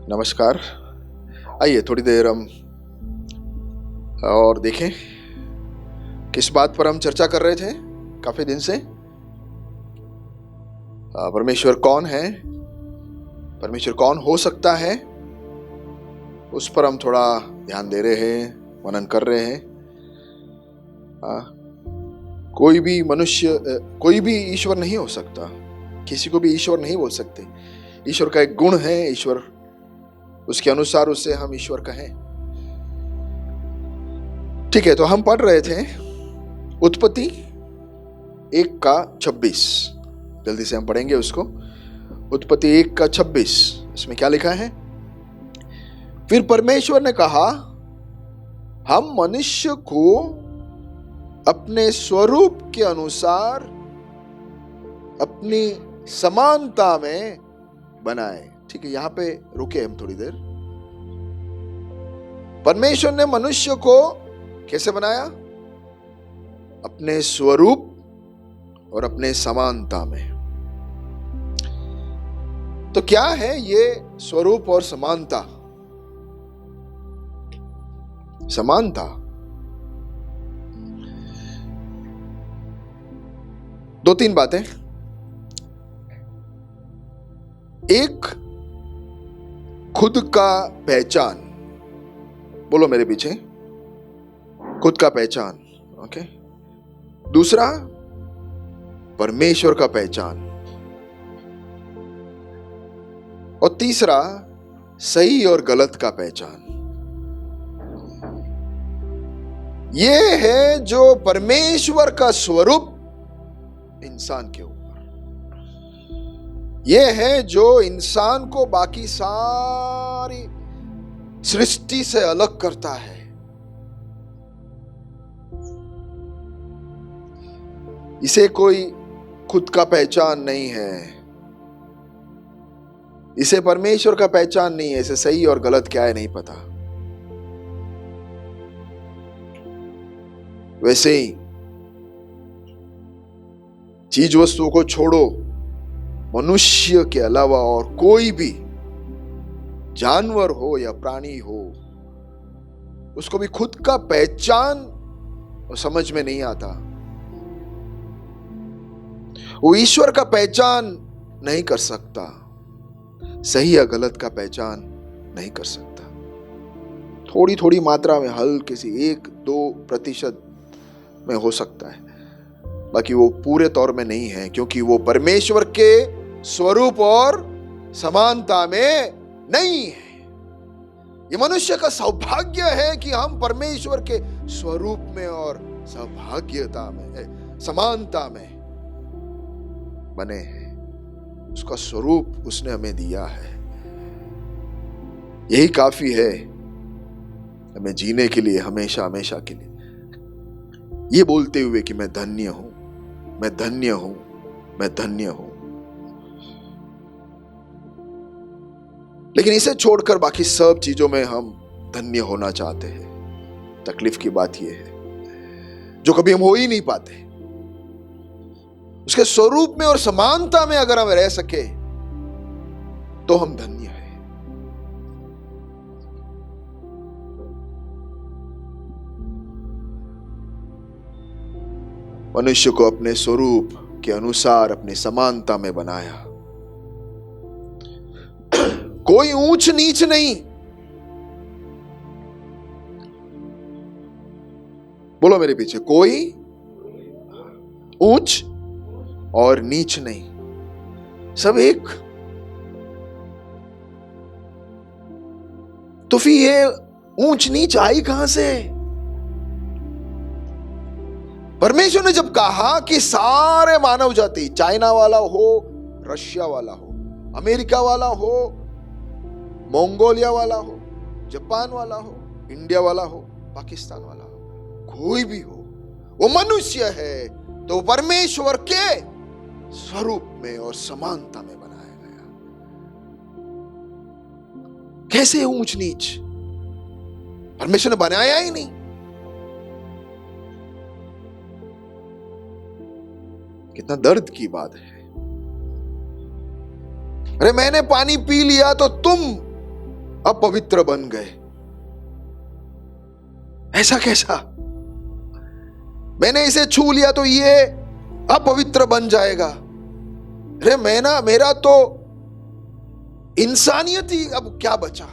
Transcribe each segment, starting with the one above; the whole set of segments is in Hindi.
नमस्कार। आइए थोड़ी देर हम और देखें किस बात पर हम चर्चा कर रहे थे काफी दिन से। परमेश्वर कौन है, परमेश्वर कौन हो सकता है, उस पर हम थोड़ा ध्यान दे रहे हैं, मनन कर रहे हैं। कोई भी मनुष्य, कोई भी ईश्वर नहीं हो सकता, किसी को भी ईश्वर नहीं बोल सकते। ईश्वर का एक गुण है, ईश्वर, उसके अनुसार उसे हम ईश्वर कहें। ठीक है, तो हम पढ़ रहे थे उत्पत्ति 1:26। जल्दी से हम पढ़ेंगे उसको। उत्पत्ति 1:26, इसमें क्या लिखा है? फिर परमेश्वर ने कहा, हम मनुष्य को अपने स्वरूप के अनुसार अपनी समानता में बनाए। ठीक है, यहां पे रुके हम थोड़ी देर। परमेश्वर ने मनुष्य को कैसे बनाया? अपने स्वरूप और अपने समानता में। तो क्या है ये स्वरूप और समानता? समानता दो तीन बातें। एक, खुद का पहचान। बोलो मेरे पीछे, खुद का पहचान। ओके। दूसरा, परमेश्वर का पहचान। और तीसरा, सही और गलत का पहचान। ये है जो परमेश्वर का स्वरूप इंसान के ऊपर, यह है जो इंसान को बाकी सारी सृष्टि से अलग करता है। इसे कोई खुद का पहचान नहीं है, इसे परमेश्वर का पहचान नहीं है, इसे सही और गलत क्या है नहीं पता। वैसे ही चीज वस्तुओं को छोड़ो, मनुष्य के अलावा और कोई भी जानवर हो या प्राणी हो, उसको भी खुद का पहचान समझ में नहीं आता। वो ईश्वर का पहचान नहीं कर सकता, सही या गलत का पहचान नहीं कर सकता। थोड़ी थोड़ी मात्रा में, हल्की सी 1-2% में हो सकता है, बाकी वो पूरे तौर में नहीं है, क्योंकि वो परमेश्वर के स्वरूप और समानता में नहीं है। ये मनुष्य का सौभाग्य है कि हम परमेश्वर के स्वरूप में और सौभाग्यता में, समानता में बने हैं। उसका स्वरूप उसने हमें दिया है। यही काफी है हमें जीने के लिए, हमेशा हमेशा के लिए, ये बोलते हुए कि मैं धन्य हूं, मैं धन्य हूं, मैं धन्य हूं। लेकिन इसे छोड़कर बाकी सब चीजों में हम धन्य होना चाहते हैं। तकलीफ की बात यह है, जो कभी हम हो ही नहीं पाते। उसके स्वरूप में और समानता में अगर हम रह सके तो हम धन्य हैं। मनुष्य को अपने स्वरूप के अनुसार अपनी समानता में बनाया। कोई ऊंच नीच नहीं। बोलो मेरे पीछे, कोई ऊंच और नीच नहीं, सब एक। तो फिर ये ऊंच नीच आई कहां से? परमेश्वर ने जब कहा कि सारे मानव जाति, चाइना वाला हो, रशिया वाला हो, अमेरिका वाला हो, मंगोलिया वाला हो, जापान वाला हो, इंडिया वाला हो, पाकिस्तान वाला हो, कोई भी हो, वो मनुष्य है, तो परमेश्वर के स्वरूप में और समानता में बनाया गया। कैसे ऊंच नीच? परमेश्वर ने बनाया ही नहीं। कितना दर्द की बात है। अरे मैंने पानी पी लिया तो तुम अपवित्र बन गए। ऐसा कैसा? मैंने इसे छू लिया तो ये अपवित्र बन जाएगा। अरे मेरा तो इंसानियत ही अब क्या बचा?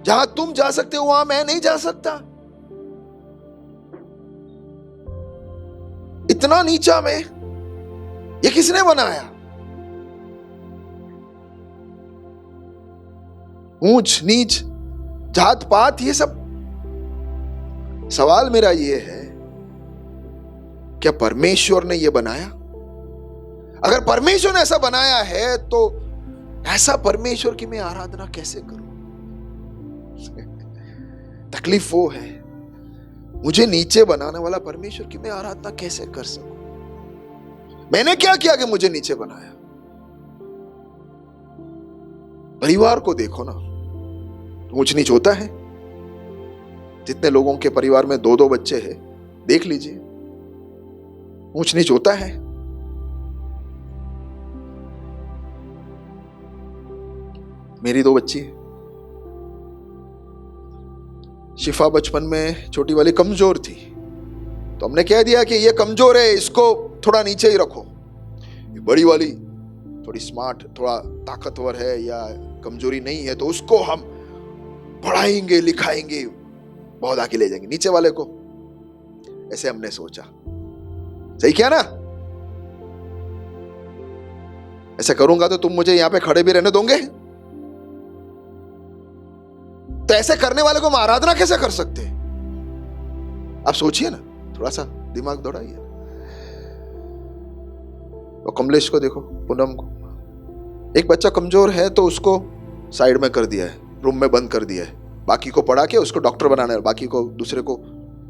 जहां तुम जा सकते हो वहां मैं नहीं जा सकता। इतना नीचा मैं, ये किसने बनाया? ऊंच नीच, जात पात, ये सब। सवाल मेरा ये है, क्या परमेश्वर ने ये बनाया? अगर परमेश्वर ने ऐसा बनाया है तो ऐसा परमेश्वर की मैं आराधना कैसे करूं? तकलीफ वो है, मुझे नीचे बनाने वाला परमेश्वर की मैं आराधना कैसे कर सकूं? मैंने क्या किया कि मुझे नीचे बनाया? परिवार को देखो ना, ऊंच नीच होता है। जितने लोगों के परिवार में 2-2 बच्चे हैं, देख लीजिए, ऊंच नीच होता है। मेरी 2 बच्ची है। शिफा बचपन में छोटी वाली कमजोर थी, तो हमने कह दिया कि ये कमजोर है, इसको थोड़ा नीचे ही रखो। बड़ी वाली थोड़ी स्मार्ट, थोड़ा ताकतवर है या कमजोरी नहीं है, तो उसको हम पढ़ाएंगे लिखाएंगे, बहुत आगे ले जाएंगे। नीचे वाले को, ऐसे हमने सोचा। सही किया ना? ऐसे करूंगा तो तुम मुझे यहां पे खड़े भी रहने दोगे? तो ऐसे करने वाले को हम आराधना कैसे कर सकते? आप सोचिए ना, थोड़ा सा दिमाग दौड़ाइए। तो कमलेश को देखो, पूनम को। एक बच्चा कमजोर है तो उसको साइड में कर दिया है, रूम में बंद कर दिया है, बाकी को पढ़ा के उसको डॉक्टर बनाना है, बाकी को दूसरे को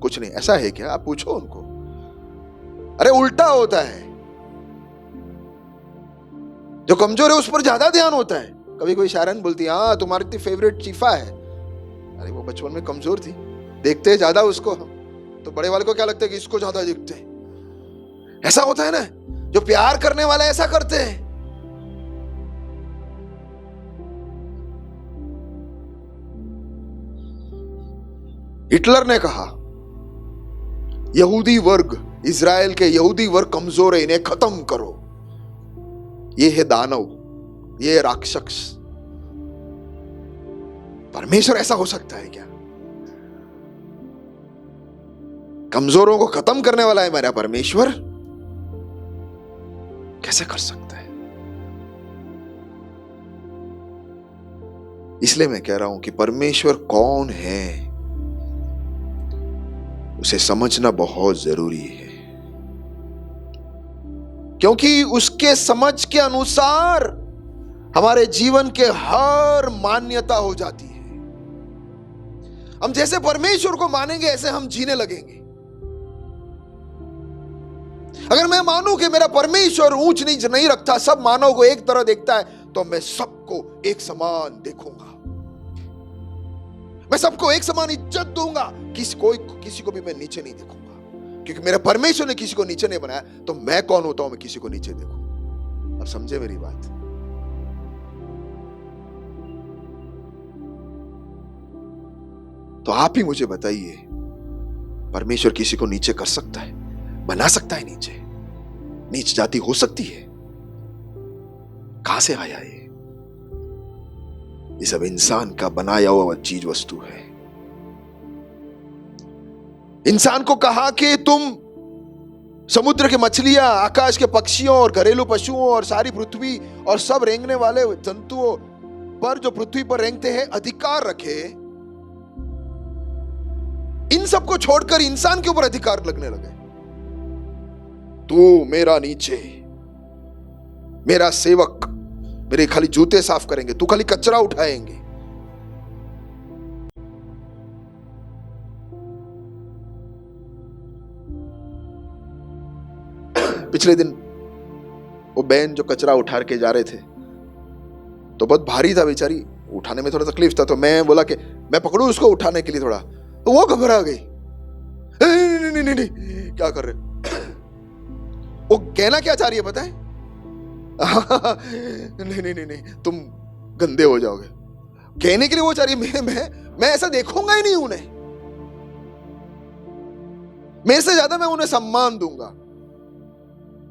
कुछ नहीं। ऐसा है क्या? आप पूछो उनको। अरे उल्टा होता है, जो कमजोर है उस पर ज्यादा ध्यान होता है। कभी कोई शायरन बोलती है, हाँ तुम्हारी इतनी फेवरेट चीफा है। अरे वो बचपन में कमजोर थी, देखते ज्यादा उसको हम, तो बड़े वाले को क्या लगता है कि इसको ज्यादा देखते हैं। ऐसा होता है ना, जो प्यार करने वाले ऐसा करते हैं। हिटलर ने कहा, यहूदी वर्ग, इजराइल के यहूदी वर्ग कमजोर है, इन्हें खत्म करो। ये है दानव, ये है राक्षस। परमेश्वर ऐसा हो सकता है क्या? कमजोरों को खत्म करने वाला है मेरा परमेश्वर, कैसे कर सकता है? इसलिए मैं कह रहा हूं कि परमेश्वर कौन है उसे समझना बहुत जरूरी है, क्योंकि उसके समझ के अनुसार हमारे जीवन के हर मान्यता हो जाती है। हम जैसे परमेश्वर को मानेंगे ऐसे हम जीने लगेंगे। अगर मैं मानूं कि मेरा परमेश्वर ऊंच नीच नहीं रखता, सब मानव को एक तरह देखता है, तो मैं सबको एक समान देखूंगा, मैं सबको एक समान इज्जत दूंगा, किसी को भी मैं नीचे नहीं देखूंगा, क्योंकि मेरे परमेश्वर ने किसी को नीचे नहीं बनाया। तो मैं कौन होता हूं मैं किसी को नीचे देखूं? अब समझे मेरी बात? तो आप ही मुझे बताइए, परमेश्वर किसी को नीचे कर सकता है, बना सकता है नीचे? नीच जाति हो सकती है? कहां से आया ये सब इंसान का बनाया हुआ चीज वस्तु है। इंसान को कहा कि तुम समुद्र के मछलियां, आकाश के पक्षियों और घरेलू पशुओं और सारी पृथ्वी और सब रेंगने वाले जंतुओं पर, जो पृथ्वी पर रेंगते हैं, अधिकार रखे। इन सबको छोड़कर इंसान के ऊपर अधिकार लगने लगे। तू मेरा नीचे, मेरा सेवक, मेरे खाली जूते साफ करेंगे, तू खाली कचरा उठाएंगे। पिछले दिन वो बहन जो कचरा उठा के जा रहे थे, तो बहुत भारी था बेचारी, उठाने में थोड़ा तकलीफ था, तो मैं बोला कि मैं पकड़ू उसको उठाने के लिए थोड़ा, तो वो घबरा गई। नहीं नहीं नहीं नहीं, क्या कर रहे? वो कहना क्या चाह रही है पता है? नहीं नहीं नहीं नहीं, तुम गंदे हो जाओगे। कहने के लिए वो चाह रही है, मैं ऐसा देखूंगा ही नहीं उन्हें, मेरे से ज्यादा मैं उन्हें सम्मान दूंगा।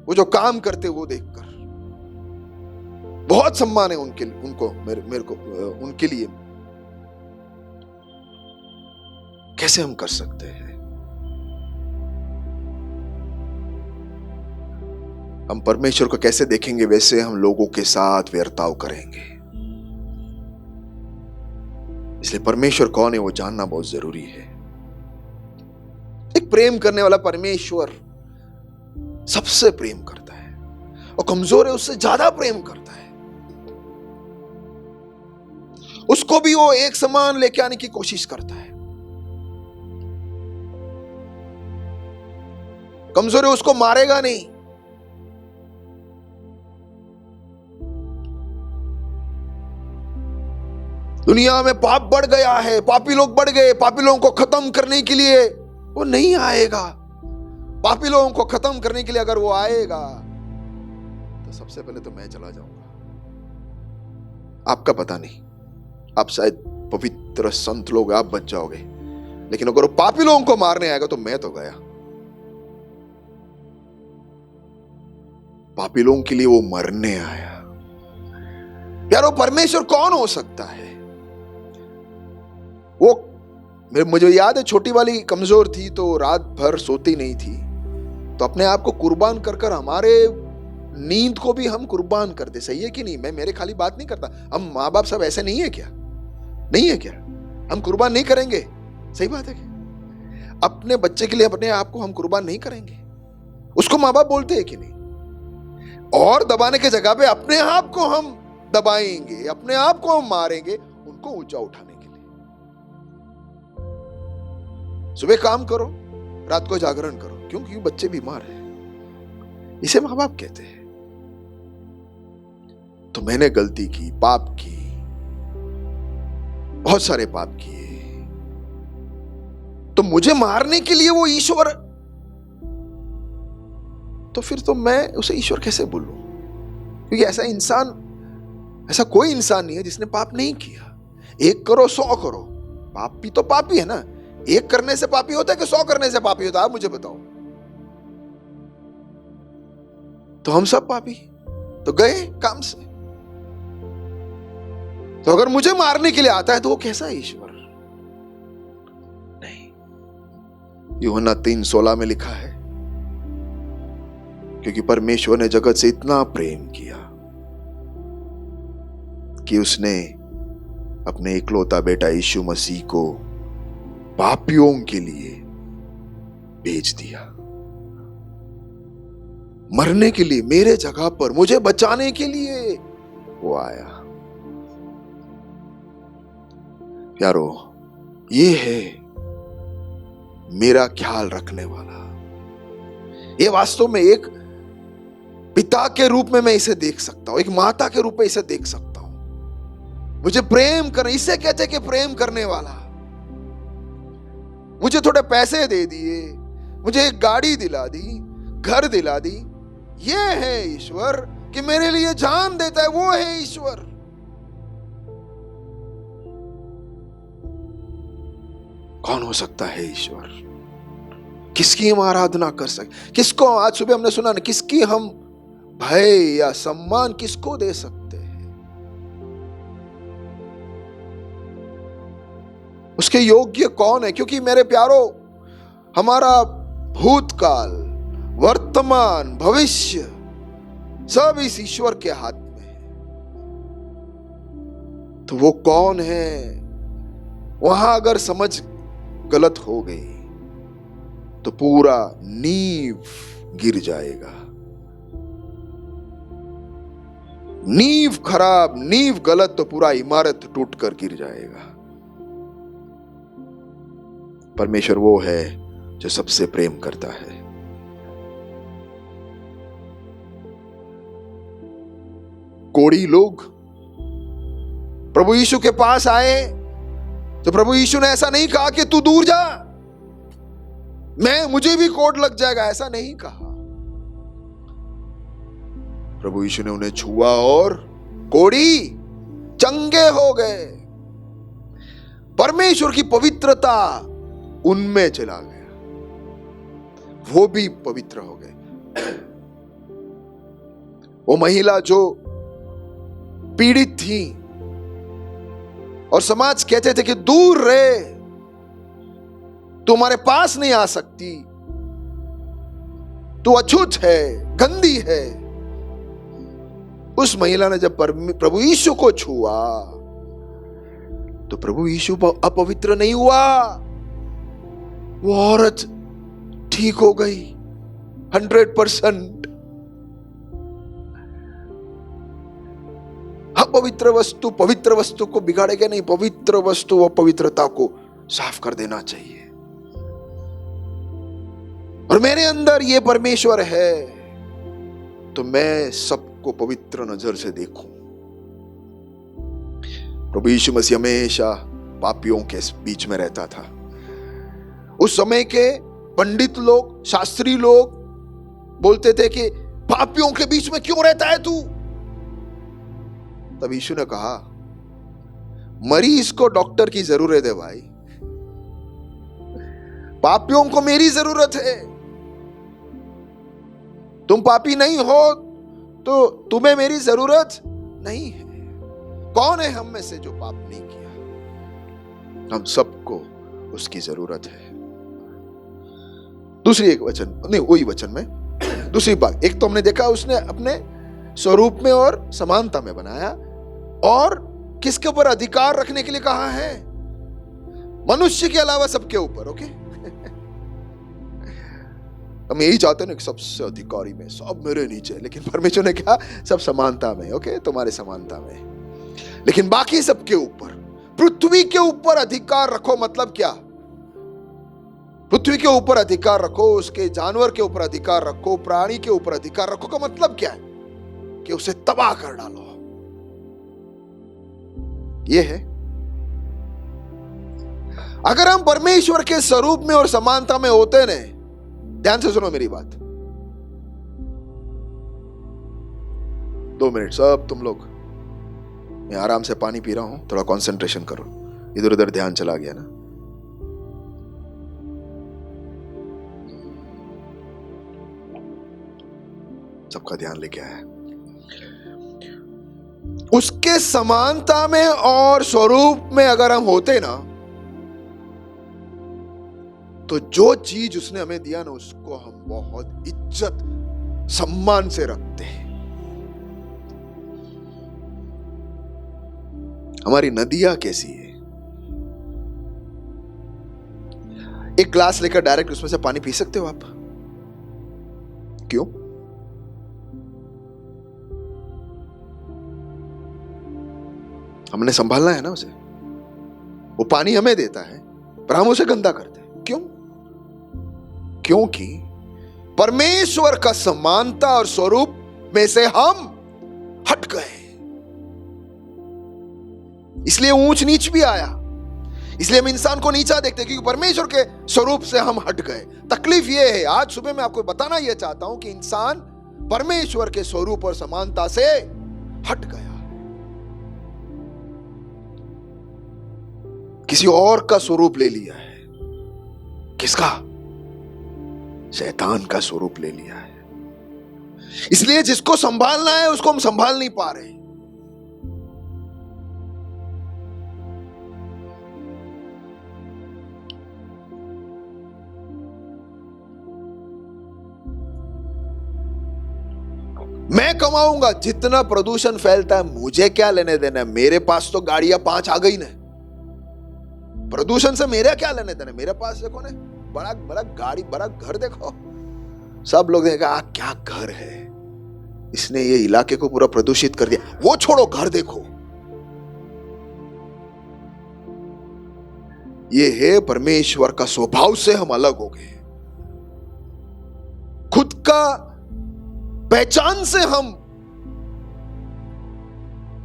वो जो काम करते वो देखकर बहुत सम्मान है उनको मेरे को उनके लिए। कैसे हम कर सकते हैं? हम परमेश्वर को कैसे देखेंगे? वैसे हम लोगों के साथ व्यर्ताव करेंगे। इसलिए परमेश्वर कौन है वो जानना बहुत जरूरी है। एक प्रेम करने वाला परमेश्वर सबसे प्रेम करता है, और कमजोर है उससे ज्यादा प्रेम करता है। उसको भी वो एक समान लेके आने की कोशिश करता है। कमजोर है उसको मारेगा नहीं। दुनिया में पाप बढ़ गया है, पापी लोग बढ़ गए, पापी लोगों को खत्म करने के लिए वो नहीं आएगा। पापी लोगों को खत्म करने के लिए अगर वो आएगा तो सबसे पहले तो मैं चला जाऊंगा। आपका पता नहीं, आप शायद पवित्र संत लोग, आप बच जाओगे, लेकिन अगर वो पापी लोगों को मारने आएगा तो मैं तो गया। पापी लोगों के लिए वो मरने आया। यार वो परमेश्वर कौन हो सकता है? वो मुझे याद है, छोटी वाली कमजोर थी तो रात भर सोती नहीं थी, तो अपने आप को कुर्बान कर कर हमारे नींद को भी हम कुर्बान करते। सही है कि नहीं? मैं मेरे खाली बात नहीं करता, हम माँ बाप सब ऐसे नहीं है क्या? नहीं है क्या? हम कुर्बान नहीं करेंगे? सही बात है क्या? अपने बच्चे के लिए अपने आप को हम कुर्बान नहीं करेंगे? उसको माँ बाप बोलते हैं कि नहीं? और दबाने के जगह पे अपने आप को हम दबाएंगे, अपने आप को हम मारेंगे उनको ऊंचा उठाने के लिए। सुबह काम करो, रात को जागरण करो। क्यों? क्योंकि बच्चे बीमार हैं। इसे माँ बाप कहते हैं। तो मैंने गलती की, पाप की, बहुत सारे पाप किए, तो मुझे मारने के लिए वो ईश्वर, तो फिर तो मैं उसे ईश्वर कैसे बोलूं? क्योंकि ऐसा इंसान, ऐसा कोई इंसान नहीं है जिसने पाप नहीं किया। 1 करो 100 करो, पापी तो पापी है ना। 1 करने से पापी होता है कि 100 करने से पापी होता है? आप मुझे बताओ। तो हम सब पापी तो गए काम से। तो अगर मुझे मारने के लिए आता है तो वो कैसा ईश्वर? नहीं। यूहन्ना 3:16 में लिखा है, क्योंकि परमेश्वर ने जगत से इतना प्रेम किया कि उसने अपने इकलौता बेटा यीशु मसीह को पापियों के लिए भेज दिया, मरने के लिए, मेरे जगह पर, मुझे बचाने के लिए वो आया। प्यारो, ये है मेरा ख्याल रखने वाला। ये वास्तव में एक पिता के रूप में मैं इसे देख सकता हूं, एक माता के रूप में इसे देख सकता हूं। मुझे प्रेम कर, इसे कहते कि प्रेम करने वाला। मुझे थोड़े पैसे दे दिए, मुझे एक गाड़ी दिला दी, घर दिला दी, ये है ईश्वर कि मेरे लिए जान देता है, वो है ईश्वर। कौन हो सकता है ईश्वर? किसकी हम आराधना कर सकते? किसको, आज सुबह हमने सुना ना, किसकी हम भय या सम्मान किसको दे सकते हैं? उसके योग्य कौन है? क्योंकि मेरे प्यारो, हमारा भूतकाल, वर्तमान, भविष्य सब इस ईश्वर के हाथ में है। तो वो कौन है? वहां अगर समझ गलत हो गई तो पूरा नींव गिर जाएगा। नींव खराब, नींव गलत तो पूरा इमारत टूटकर गिर जाएगा। परमेश्वर वो है जो सबसे प्रेम करता है। कोढ़ी लोग प्रभु यीशु के पास आए तो प्रभु यीशु ने ऐसा नहीं कहा कि तू दूर जा, मुझे भी कोढ़ लग जाएगा, ऐसा नहीं कहा। प्रभु यीशु ने उन्हें छुआ और कोढ़ी चंगे हो गए, परमेश्वर की पवित्रता उनमें चला गया, वो भी पवित्र हो गए। वो महिला जो पीड़ित थी और समाज कहते थे कि दूर रहे, तुम्हारे पास नहीं आ सकती, तू अछूत है, गंदी है, उस महिला ने जब प्रभु यीशु को छुआ तो प्रभु यीशु अपवित्र नहीं हुआ, वो औरत ठीक हो गई 100%। अपवित्र वस्तु पवित्र वस्तु को बिगाड़ेगा नहीं, पवित्र वस्तु व पवित्रता को साफ कर देना चाहिए। और मेरे अंदर ये परमेश्वर है तो मैं सबको पवित्र नजर से देखूं। प्रभु यीशु मसीह हमेशा पापियों के बीच में रहता था। उस समय के पंडित लोग, शास्त्री लोग बोलते थे कि पापियों के बीच में क्यों रहता है तू? तब यीशु ने कहा, मरीज को डॉक्टर की जरूरत है भाई, पापियों को मेरी जरूरत है। तुम पापी नहीं हो तो तुम्हें मेरी जरूरत नहीं है। कौन है हम में से जो पाप नहीं किया? हम सबको उसकी जरूरत है। दूसरी एक वचन नहीं, वही वचन में दूसरी बात, एक तो हमने देखा उसने अपने स्वरूप में और समानता में बनाया, और किसके ऊपर अधिकार रखने के लिए कहा है? मनुष्य के अलावा सबके ऊपर। ओके, हम यही चाहते हैं ना कि सबसे अधिकारी में, सब मेरे नीचे, लेकिन परमेश्वर ने कहा सब समानता में। ओके, तुम्हारे समानता में, लेकिन बाकी सबके ऊपर। पृथ्वी के ऊपर अधिकार रखो मतलब क्या? पृथ्वी के ऊपर अधिकार रखो, उसके जानवर के ऊपर अधिकार रखो, प्राणी के ऊपर अधिकार रखो का मतलब क्या है? कि उसे तबाह कर डालो। यह है, अगर हम परमेश्वर के स्वरूप में और समानता में होते ने, ध्यान से सुनो मेरी बात, 2 मिनट सब तुम लोग, मैं आराम से पानी पी रहा हूं, थोड़ा कंसंट्रेशन करो, इधर उधर ध्यान चला गया ना। सबका ध्यान लेके आया। उसके समानता में और स्वरूप में अगर हम होते ना, तो जो चीज उसने हमें दिया ना, उसको हम बहुत इज्जत सम्मान से रखते हैं। हमारी नदियां कैसी है? एक ग्लास लेकर डायरेक्ट उसमें से पानी पी सकते हो आप? क्यों? हमने संभालना है ना उसे। वो पानी हमें देता है पर हम उसे गंदा करते हैं। क्यों? क्योंकि परमेश्वर का समानता और स्वरूप में से हम हट गए, इसलिए ऊंच नीच भी आया। इसलिए हम इंसान को नीचा देखते हैं, क्योंकि परमेश्वर के स्वरूप से हम हट गए। तकलीफ यह है, आज सुबह मैं आपको बताना यह चाहता हूं कि इंसान परमेश्वर के स्वरूप और समानता से हट गया, किसी और का स्वरूप ले लिया है। किसका? शैतान का स्वरूप ले लिया है। इसलिए जिसको संभालना है उसको हम संभाल नहीं पा रहे। मैं कमाऊंगा, जितना प्रदूषण फैलता है मुझे क्या लेने देना है? मेरे पास तो गाड़ियां 5 आ गई ना, प्रदूषण से मेरा क्या लेने देना? मेरे पास देखो ना, बड़ा बड़ा गाड़ी, बड़ा घर देखो, सब लोग देखेगा क्या घर है, इसने ये इलाके को पूरा प्रदूषित कर दिया। वो छोड़ो, घर देखो। ये है परमेश्वर का स्वभाव से हम अलग हो गए, खुद का पहचान से हम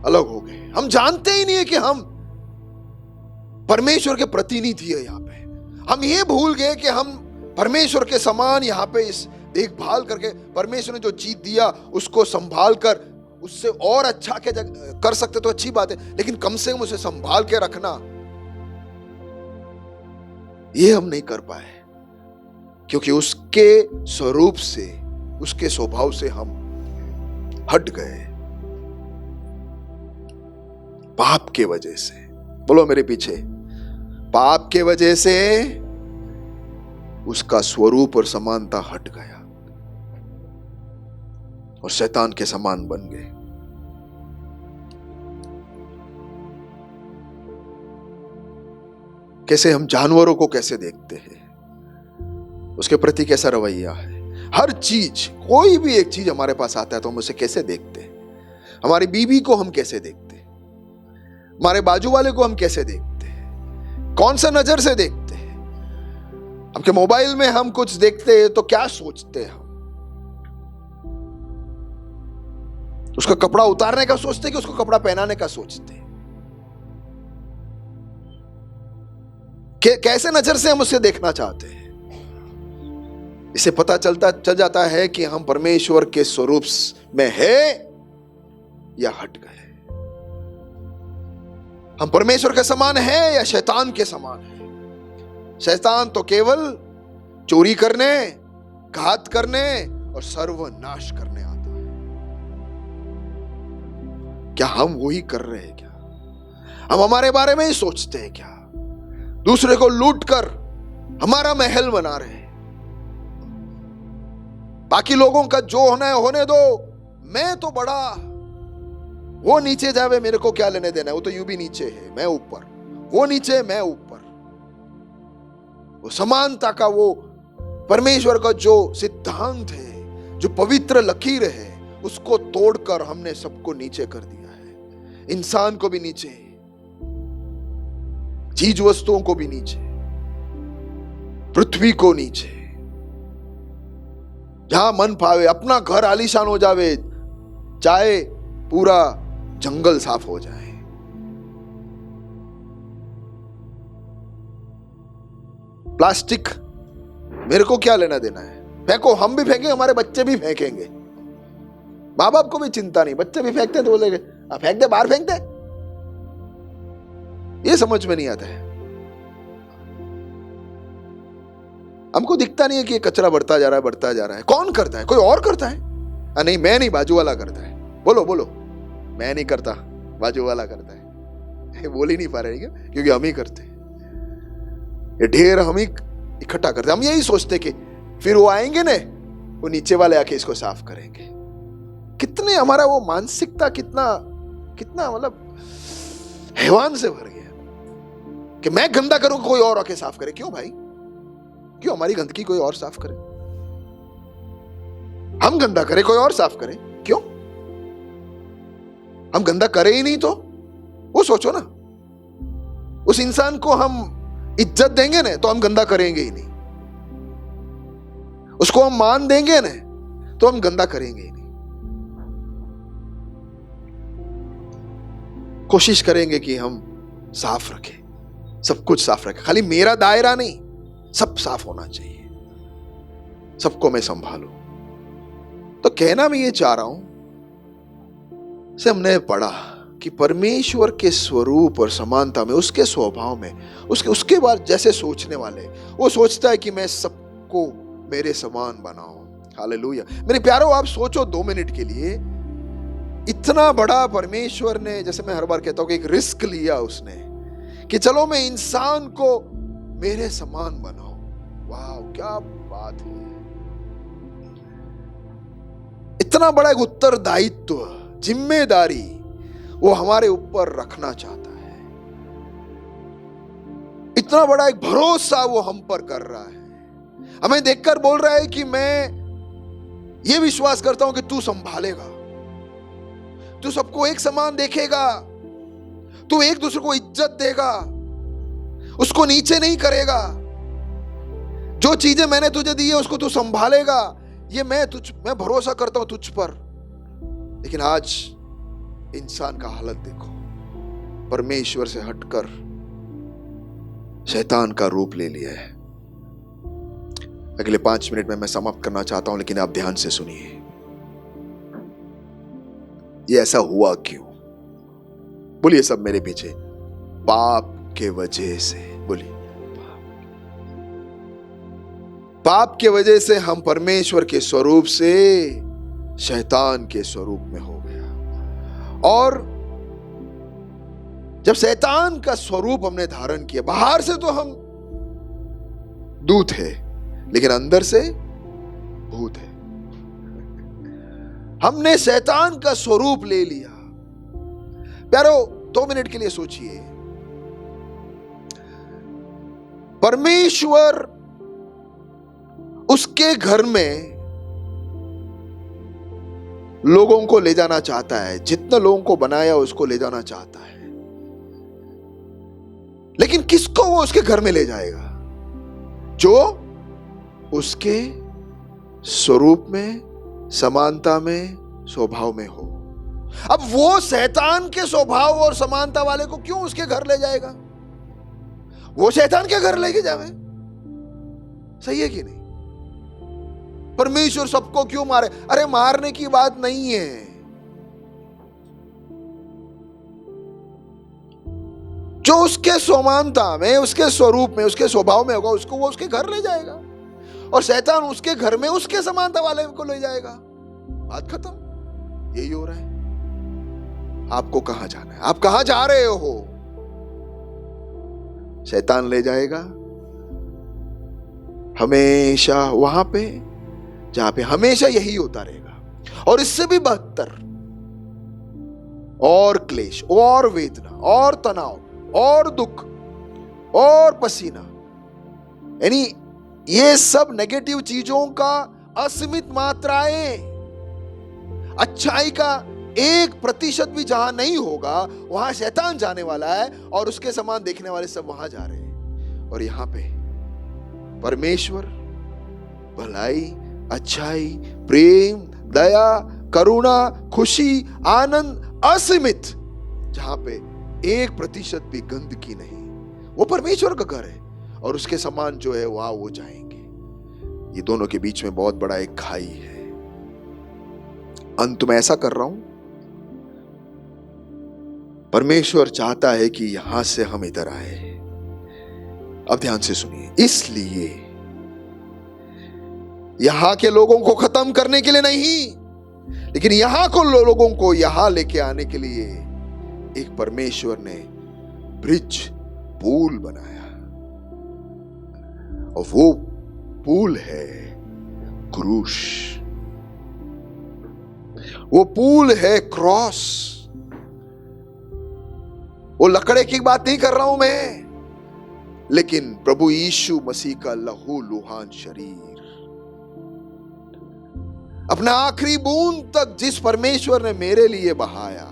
अलग हो गए। हम जानते ही नहीं है कि हम परमेश्वर के प्रतिनिधि है। यहां पे हम ये भूल गए कि हम परमेश्वर के समान यहां पे इस देखभाल करके, परमेश्वर ने जो चीज दिया उसको संभाल कर उससे और अच्छा के कर सकते तो अच्छी बात है, लेकिन कम से कम उसे संभाल के रखना, ये हम नहीं कर पाए, क्योंकि उसके स्वरूप से, उसके स्वभाव से हम हट गए पाप के वजह से। बोलो मेरे पीछे, पाप के वजह से उसका स्वरूप और समानता हट गया और शैतान के समान बन गए। कैसे हम जानवरों को कैसे देखते हैं, उसके प्रति कैसा रवैया है। हर चीज, कोई भी एक चीज हमारे पास आता है तो हम उसे कैसे देखते हैं। हमारी बीवी को हम कैसे देखते हैं, हमारे बाजू वाले को हम कैसे देखते हैं, कौन सा नजर से देखते हैं। आपके मोबाइल में हम कुछ देखते हैं तो क्या सोचते हैं हम, उसका कपड़ा उतारने का सोचते हैं कि उसको कपड़ा पहनाने का सोचते हैं। कैसे नजर से हम उसे देखना चाहते हैं। इससे पता चल जाता है कि हम परमेश्वर के स्वरूप में है या हट गए। हम परमेश्वर के समान है या शैतान के समान है। शैतान तो केवल चोरी करने, घात करने और सर्वनाश करने आता है। क्या हम वही कर रहे हैं क्या? हम हमारे बारे में ही सोचते हैं क्या? दूसरे को लूट कर हमारा महल बना रहे हैं। बाकी लोगों का जो होना है होने दो, मैं तो बड़ा, वो नीचे जावे, मेरे को क्या लेने देना है, वो तो यूं भी नीचे है, मैं ऊपर, वो नीचे मैं ऊपर। वो समानता का, वो परमेश्वर का जो सिद्धांत है, जो पवित्र लकीर है, उसको तोड़कर हमने सबको नीचे कर दिया है। इंसान को भी नीचे, चीज वस्तुओं को भी नीचे, पृथ्वी को नीचे। जहां मन पावे अपना घर आलीशान हो जावे, चाहे पूरा जंगल साफ हो जाए। प्लास्टिक मेरे को क्या लेना देना है, फेंको, हम भी फेंकेंगे, हमारे बच्चे भी फेंकेंगे। माँ बाप को भी चिंता नहीं, बच्चे भी फेंकते तो बोलेंगे फेंक दे, बाहर फेंक दे। ये समझ में नहीं आता है। हमको दिखता नहीं है कि ये कचरा बढ़ता जा रहा है, बढ़ता जा रहा है। कौन करता है? कोई और करता है। नहीं, मैं नहीं, बाजू वाला करता है। बोलो बोलो, मैं नहीं करता, बाजू वाला करता है। बोल ही नहीं पा रहे क्योंकि हम ही करते हैं। ये ढेर हम ही इकट्ठा करते हैं। हम यही सोचते कि फिर वो आएंगे ने, वो नीचे वाले आके इसको साफ करेंगे। कितने हमारा वो मानसिकता कितना कितना मतलब हैवान से भर गया कि मैं गंदा करूं, कोई और आके साफ करे। क्यों भाई? क्यों हमारी गंदगी कोई और साफ करे? हम गंदा करें, कोई और साफ करे, क्यों? हम गंदा करें ही नहीं तो वो सोचो ना, उस इंसान को हम इज्जत देंगे ना तो हम गंदा करेंगे ही नहीं। उसको हम मान देंगे ना तो हम गंदा करेंगे ही नहीं। कोशिश करेंगे कि हम साफ रखें, सब कुछ साफ रखें। खाली मेरा दायरा नहीं, सब साफ होना चाहिए, सबको मैं संभालूं। तो कहना मैं ये चाह रहा हूं, से हमने पढ़ा कि परमेश्वर के स्वरूप और समानता में, उसके स्वभाव में, उसके बाद जैसे सोचने वाले, वो सोचता है कि मैं सबको मेरे समान बनाऊं। हालेलुया। मेरे प्यारों, आप सोचो 2 मिनट के लिए, इतना बड़ा परमेश्वर ने, जैसे मैं हर बार कहता हूं कि एक रिस्क लिया उसने कि चलो मैं इंसान को मेरे समान बनाऊं। वाह, क्या बात है। इतना बड़ा एक उत्तरदायित्व, जिम्मेदारी वो हमारे ऊपर रखना चाहता है। इतना बड़ा एक भरोसा वो हम पर कर रहा है। हमें देखकर बोल रहा है कि मैं ये विश्वास करता हूं कि तू संभालेगा, तू सबको एक समान देखेगा, तू एक दूसरे को इज्जत देगा, उसको नीचे नहीं करेगा। जो चीजें मैंने तुझे दी है उसको तू संभालेगा। ये मैं भरोसा करता हूं तुझ पर। लेकिन आज इंसान का हालत देखो, परमेश्वर से हटकर शैतान का रूप ले लिया है। अगले 5 मिनट में मैं समाप्त करना चाहता हूं, लेकिन आप ध्यान से सुनिए। ये ऐसा हुआ क्यों? बोलिए सब मेरे पीछे, पाप के वजह से। बोलिए, पाप के वजह से हम परमेश्वर के स्वरूप से शैतान के स्वरूप में हो गया। और जब शैतान का स्वरूप हमने धारण किया, बाहर से तो हम दूत है, लेकिन अंदर से भूत है। हमने शैतान का स्वरूप ले लिया। प्यारो, 2 मिनट के लिए सोचिए, परमेश्वर उसके घर में लोगों को ले जाना चाहता है, जितने लोगों को बनाया उसको ले जाना चाहता है, लेकिन किसको वो उसके घर में ले जाएगा? जो उसके स्वरूप में, समानता में, स्वभाव में हो। अब वो शैतान के स्वभाव और समानता वाले को क्यों उसके घर ले जाएगा? वो शैतान के घर लेके जावे, सही है कि नहीं? परमेश्वर सबको क्यों मारे? अरे मारने की बात नहीं है। जो उसके समानता में, उसके स्वरूप में, उसके स्वभाव में होगा, उसको वो उसके घर ले जाएगा। और शैतान उसके घर में उसके समानता वाले को ले जाएगा। बात खत्म। यही हो रहा है। आपको कहां जाना है? आप कहां जा रहे हो? शैतान ले जाएगा हमेशा वहां पे जहां पे हमेशा यही होता रहेगा, और इससे भी बदतर, और क्लेश, और वेदना, और तनाव, और दुख, और पसीना, यानी ये सब नेगेटिव चीजों का असीमित मात्राएं। अच्छाई का 1% भी जहां नहीं होगा, वहां शैतान जाने वाला है, और उसके समान देखने वाले सब वहां जा रहे हैं। और यहां पे परमेश्वर भलाई, अच्छाई, प्रेम, दया, करुणा, खुशी, आनंद, असीमित, जहां पे 1% भी गंदगी नहीं, वो परमेश्वर का घर है। और उसके समान जो है वहां वो जाएंगे। ये दोनों के बीच में बहुत बड़ा एक खाई है। अंत में ऐसा कर रहा हूं, परमेश्वर चाहता है कि यहां से हम इधर आए। अब ध्यान से सुनिए, इसलिए यहां के लोगों को खत्म करने के लिए नहीं, लेकिन यहां को लोगों को यहां लेके आने के लिए एक परमेश्वर ने ब्रिज, पुल बनाया। और वो पुल है क्रूस, वो पुल है क्रॉस। वो लकड़े की बात नहीं कर रहा हूं मैं, लेकिन प्रभु यीशु मसीह का लहू लुहान शरीर, अपना आखिरी बूंद तक जिस परमेश्वर ने मेरे लिए बहाया,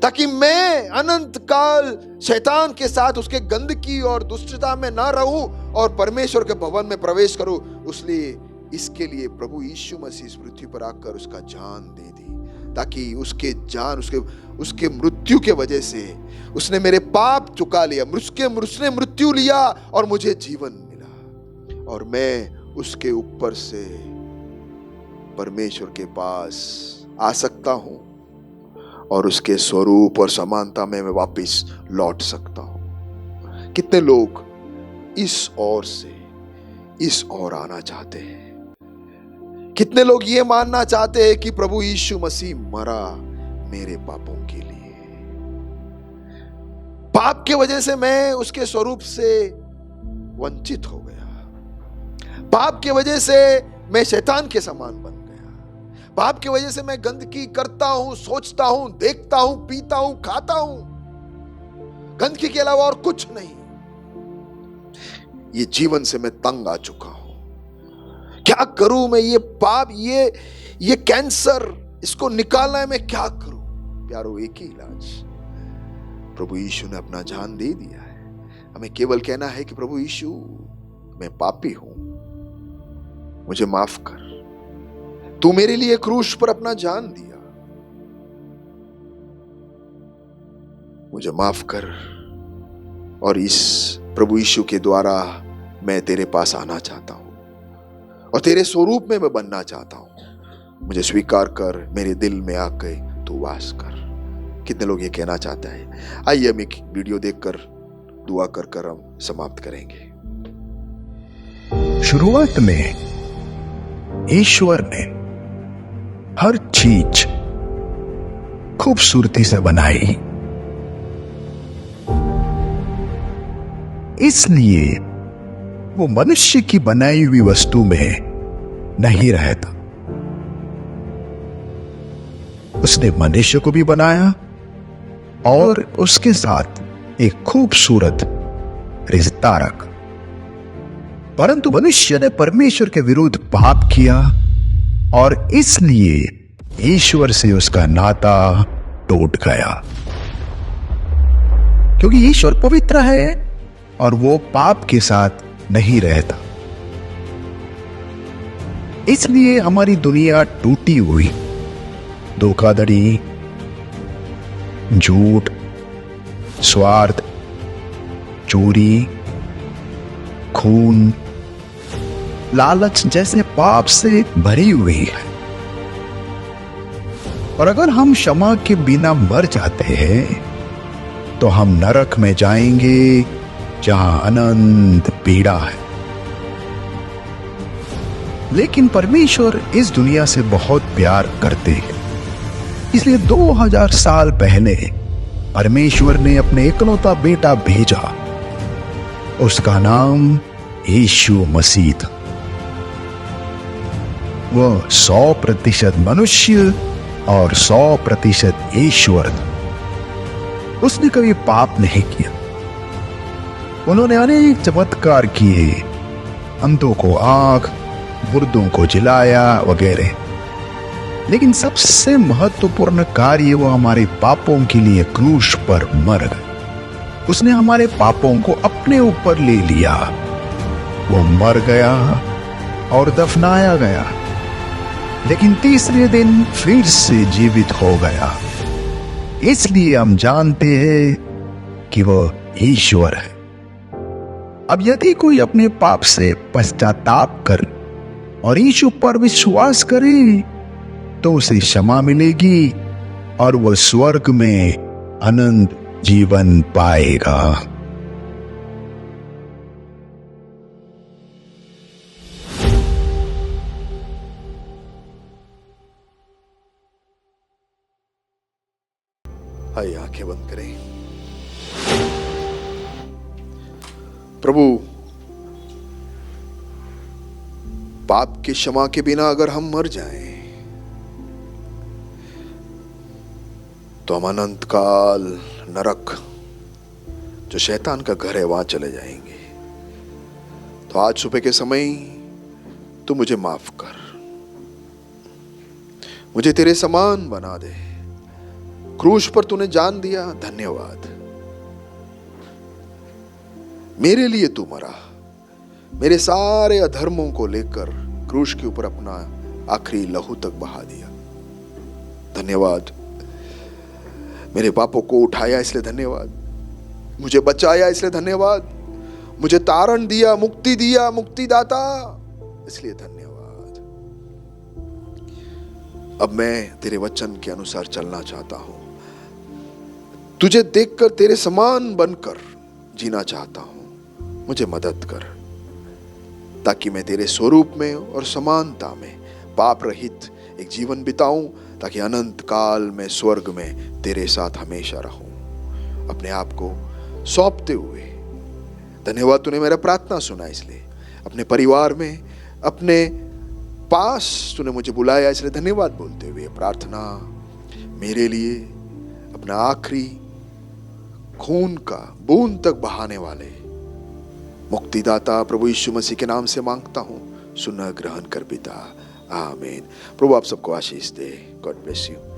ताकि मैं अनंत काल शैतान के साथ उसके गंदगी और दुष्टता में ना रहूं और परमेश्वर के भवन में प्रवेश करूं। इसलिए इसके लिए प्रभु यीशु मसीह इस पृथ्वी पर आकर उसका जान दे दी, ताकि उसके जान, उसके मृत्यु के वजह से उसने मेरे पाप चुका लिया, उसने मृत्यु लिया और मुझे जीवन मिला, और मैं उसके ऊपर से परमेश्वर के पास आ सकता हूं और उसके स्वरूप और समानता में मैं वापस लौट सकता हूं। कितने लोग इस ओर से इस ओर आना चाहते हैं? कितने लोग ये मानना चाहते हैं कि प्रभु यीशु मसीह मरा मेरे पापों के लिए, पाप के वजह से मैं उसके स्वरूप से वंचित हो गया, पाप के वजह से मैं शैतान के समान बन गया, पाप की वजह से मैं गंदगी करता हूं, सोचता हूं, देखता हूं, पीता हूं, खाता हूं, गंदगी के अलावा और कुछ नहीं। ये जीवन से मैं तंग आ चुका हूं। क्या करूं मैं? ये पाप, ये कैंसर, इसको निकालना है, मैं क्या करूं? प्यारो, एक ही इलाज, प्रभु यीशु ने अपना जान दे दिया है। हमें केवल कहना है कि प्रभु यीशु, मैं पापी हूं, मुझे माफ कर, तू मेरे लिए क्रूस पर अपना जान दिया, मुझे माफ कर, और इस प्रभु यीशु के द्वारा मैं तेरे पास आना चाहता हूं और तेरे स्वरूप में मैं बनना चाहता हूं। मुझे स्वीकार कर, मेरे दिल में आके तू वास कर। कितने लोग ये कहना चाहते हैं? आइए हम एक वीडियो देखकर दुआ कर कर हम समाप्त करेंगे। शुरुआत में ईश्वर ने हर चीज खूबसूरती से बनाई, इसलिए वो मनुष्य की बनाई हुई वस्तु में नहीं रहता। उसने मनुष्य को भी बनाया और उसके साथ एक खूबसूरत रिश्ता रखा। परंतु मनुष्य ने परमेश्वर के विरुद्ध पाप किया और इसलिए ईश्वर से उसका नाता टूट गया। क्योंकि ईश्वर पवित्र है और वो पाप के साथ नहीं रहता, इसलिए हमारी दुनिया टूटी हुई, धोखाधड़ी, झूठ, स्वार्थ, चोरी, खून, लालच जैसे पाप से भरी हुई है। और अगर हम क्षमा के बिना मर जाते हैं तो हम नरक में जाएंगे जहां अनंत पीड़ा है। लेकिन परमेश्वर इस दुनिया से बहुत प्यार करते हैं, इसलिए 2000 साल पहले परमेश्वर ने अपने इकलौता बेटा भेजा। उसका नाम यीशु मसीह था। वह 100% मनुष्य और 100% ईश्वर था। उसने कभी पाप नहीं किया। उन्होंने अनेक चमत्कार किए, अंधों को आंख, मुर्दों को जिलाया वगैरह। लेकिन सबसे महत्वपूर्ण कार्य वो हमारे पापों के लिए क्रूस पर मर गए। उसने हमारे पापों को अपने ऊपर ले लिया। वो मर गया और दफनाया गया, लेकिन तीसरे दिन फिर से जीवित हो गया। इसलिए हम जानते हैं कि वो ईश्वर है। अब यदि कोई अपने पाप से पश्चाताप कर और यीशु पर विश्वास करे तो उसे क्षमा मिलेगी और वह स्वर्ग में अनंत जीवन पाएगा। आइए आंखें बंद करें। प्रभु, पाप की क्षमा के बिना अगर हम मर जाएं तो हम अनंत काल नरक, जो शैतान का घर है, वहां चले जाएंगे। तो आज सुबह के समय तू मुझे माफ कर, मुझे तेरे समान बना दे। क्रूस पर तूने जान दिया, धन्यवाद। मेरे लिए तू मरा, मेरे सारे अधर्मों को लेकर क्रूस के ऊपर अपना आखिरी लहू तक बहा दिया। धन्यवाद। मेरे पापों को उठाया इसलिए धन्यवाद, मुझे बचाया इसलिए धन्यवाद, मुझे तारण दिया, मुक्ति दिया, मुक्तिदाता, इसलिए धन्यवाद। अब मैं तेरे वचन के अनुसार चलना चाहता हूं, तुझे देखकर तेरे समान बनकर जीना चाहता हूं। मुझे मदद कर ताकि मैं तेरे स्वरूप में और समानता में पाप रहित एक जीवन बिताऊं, ताकि अनंत काल में स्वर्ग में तेरे साथ हमेशा रहूं। अपने आप को सौंपते हुए धन्यवाद, तूने मेरा प्रार्थना सुना इसलिए। अपने परिवार में, अपने पास तूने मुझे बुलाया इसलिए धन्यवाद बोलते हुए प्रार्थना मेरे लिए अपना आखिरी खून का बूंद तक बहाने वाले मुक्तिदाता प्रभु यीशु मसीह के नाम से मांगता हूं। सुन ग्रहण कर पिता, आमीन। प्रभु आप सबको आशीष दे। God bless you.